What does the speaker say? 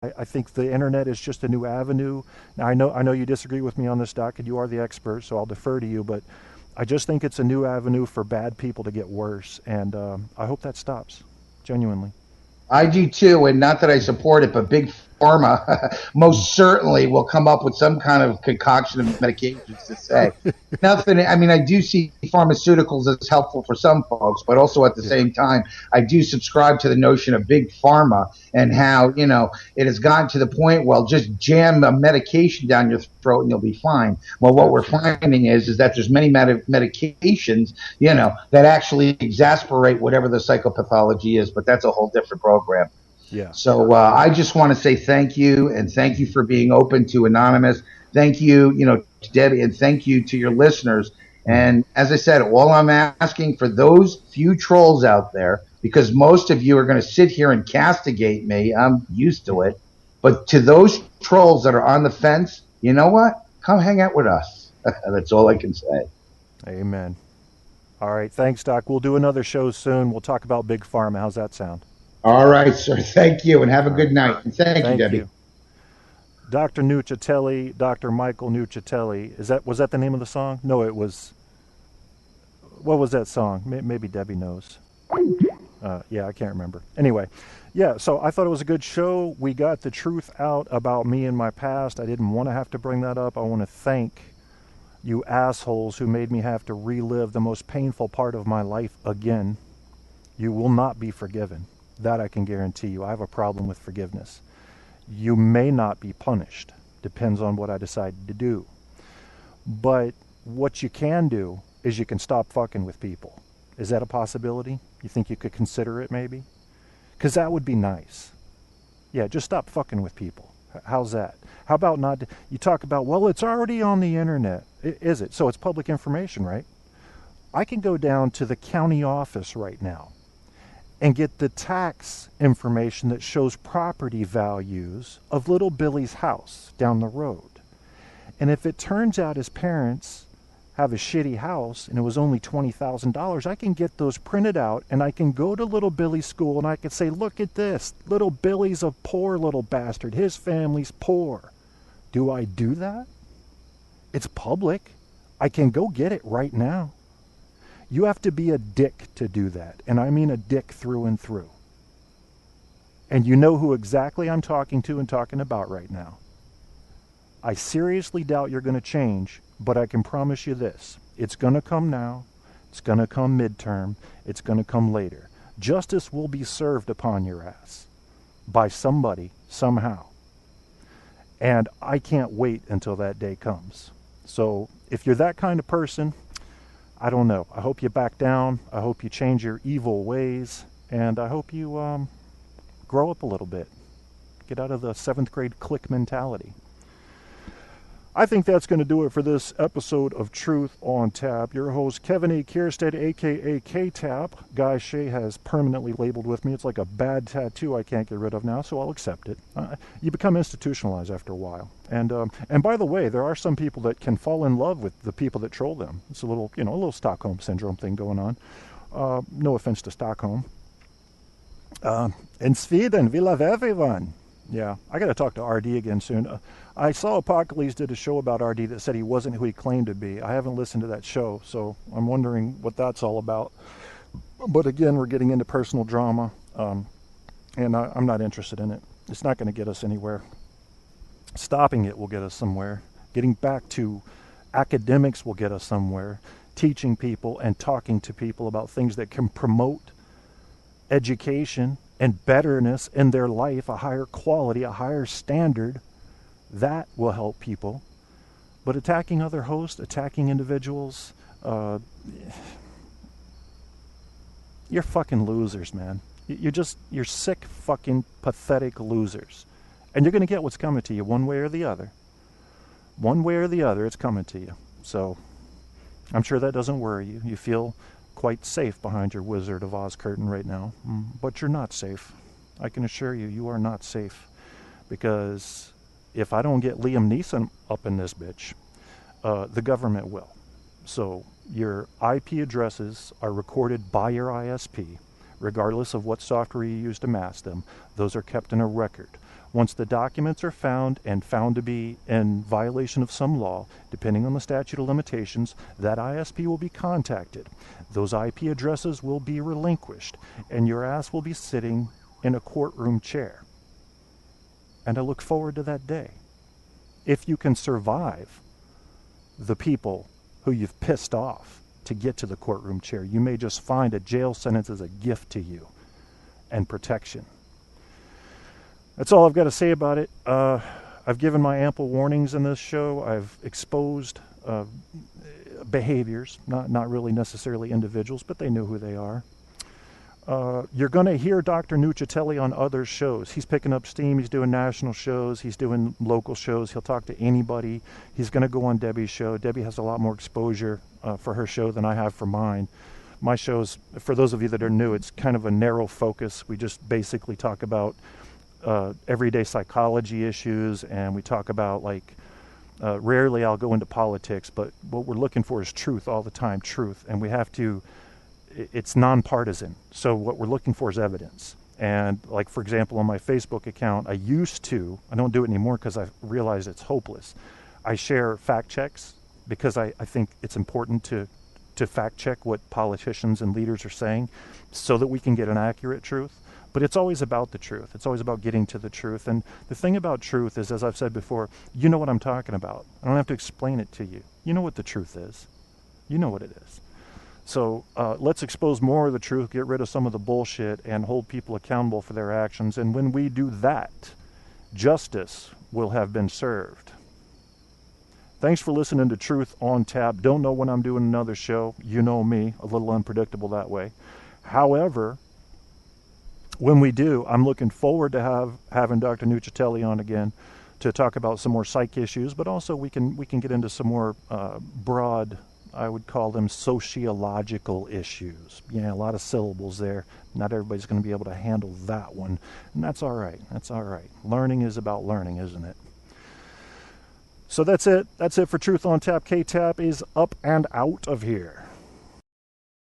I think the internet is just a new avenue. Now, I know you disagree with me on this, Doc, and you are the expert, so I'll defer to you, but I just think it's a new avenue for bad people to get worse, and I hope that stops, genuinely. I do too, and not that I support it, but big pharma most certainly will come up with some kind of concoction of medications to say nothing. I mean, I do see pharmaceuticals as helpful for some folks, but also at the Yeah. same time, I do subscribe to the notion of big pharma and how it has gotten to the point. Well, just jam a medication down your throat and you'll be fine. Well, what we're Absolutely. finding is that there's many medications that actually exasperate whatever the psychopathology is, but that's a whole different program. Yeah. So I just want to say thank you, and thank you for being open to Anonymous. Thank you, to Debbie, and thank you to your listeners. Hmm. And as I said, all I'm asking for those few trolls out there, because most of you are going to sit here and castigate me. I'm used to it. But to those trolls that are on the fence, you know what? Come hang out with us. That's all I can say. Amen. All right. Thanks, Doc. We'll do another show soon. We'll talk about Big Pharma. How's that sound? All right, sir. Thank you, and have a All right. good night. And thank you, Thank Debbie. you. Dr. Nuccitelli, Dr. Michael Nuccitelli. Was that the name of the song? No, it was. What was that song? Maybe Debbie knows. Yeah, I can't remember. Anyway, yeah, so I thought it was a good show. We got the truth out about me and my past. I didn't want to have to bring that up. I want to thank you assholes who made me have to relive the most painful part of my life again. You will not be forgiven. That I can guarantee you. I have a problem with forgiveness. You may not be punished. Depends on what I decide to do. But what you can do is you can stop fucking with people. Is that a possibility? You think you could consider it maybe? Because that would be nice. Yeah, just stop fucking with people. How's that? How about not? You talk about, well, it's already on the internet. Is it? So it's public information, right? I can go down to the county office right now and get the tax information that shows property values of little Billy's house down the road. And if it turns out his parents have a shitty house and it was only $20,000, I can get those printed out and I can go to little Billy's school and I can say, look at this. Little Billy's a poor little bastard. His family's poor. Do I do that? It's public. I can go get it right now. You have to be a dick to do that. And I mean a dick through and through. And you know who exactly I'm talking to and talking about right now. I seriously doubt you're going to change, but I can promise you this. It's going to come now. It's going to come midterm. It's going to come later. Justice will be served upon your ass by somebody, somehow. And I can't wait until that day comes. So if you're that kind of person, I don't know. I hope you back down. I hope you change your evil ways. And I hope you grow up a little bit. Get out of the 7th grade clique mentality. I think that's going to do it for this episode of Truth on Tap. Your host, Kevin A. Kierstead, a.k.a. K-Tap. Guy Shea has permanently labeled with me. It's like a bad tattoo I can't get rid of now, so I'll accept it. You become institutionalized after a while. And by the way, there are some people that can fall in love with the people that troll them. It's a little Stockholm Syndrome thing going on. No offense to Stockholm. In Sweden, we love everyone. Yeah, I got to talk to RD again soon. I saw Apocalypse did a show about RD that said he wasn't who he claimed to be. I haven't listened to that show, so I'm wondering what that's all about. But again, we're getting into personal drama, and I'm not interested in it. It's not going to get us anywhere. Stopping it will get us somewhere. Getting back to academics will get us somewhere. Teaching people and talking to people about things that can promote education and betterness in their life, a higher quality, a higher standard, that will help people. But attacking other hosts, attacking individuals, you're fucking losers, man. You're sick, fucking, pathetic losers. And you're going to get what's coming to you one way or the other. One way or the other, it's coming to you. So, I'm sure that doesn't worry you. You feel quite safe behind your Wizard of Oz curtain right now. But you're not safe. I can assure you, you are not safe. Because if I don't get Liam Neeson up in this bitch, the government will. So your IP addresses are recorded by your ISP, regardless of what software you use to mask them. Those are kept in a record. Once the documents are found and found to be in violation of some law, depending on the statute of limitations, that ISP will be contacted. Those IP addresses will be relinquished, and your ass will be sitting in a courtroom chair. And I look forward to that day. If you can survive the people who you've pissed off to get to the courtroom chair, you may just find a jail sentence as a gift to you and protection. That's all I've got to say about it. I've given my ample warnings in this show. I've exposed behaviors, not really necessarily individuals, but they know who they are. You're going to hear Dr. Nuccitelli on other shows. He's picking up steam. He's doing national shows. He's doing local shows. He'll talk to anybody. He's going to go on Debbie's show. Debbie has a lot more exposure for her show than I have for mine. My shows, for those of you that are new, it's kind of a narrow focus. We just basically talk about everyday psychology issues, and we talk about, like, rarely I'll go into politics, but what we're looking for is truth all the time, truth. And we have to, it's nonpartisan. So what we're looking for is evidence. And, like, for example, on my Facebook account, I don't do it anymore because I realized it's hopeless. I share fact checks because I think it's important to fact check what politicians and leaders are saying so that we can get an accurate truth. But it's always about the truth. It's always about getting to the truth. And the thing about truth is, as I've said before, you know what I'm talking about. I don't have to explain it to you. You know what the truth is. You know what it is. So let's expose more of the truth, get rid of some of the bullshit, and hold people accountable for their actions. And when we do that, justice will have been served. Thanks for listening to Truth on Tap. Don't know when I'm doing another show. You know me, a little unpredictable that way. However, when we do, I'm looking forward to having Dr. Nuccitelli on again to talk about some more psych issues, but also we can get into some more broad, I would call them sociological issues. Yeah, a lot of syllables there. Not everybody's going to be able to handle that one, and that's all right. That's all right. Learning is about learning, isn't it? So that's it. That's it for Truth on Tap. K-Tap is up and out of here.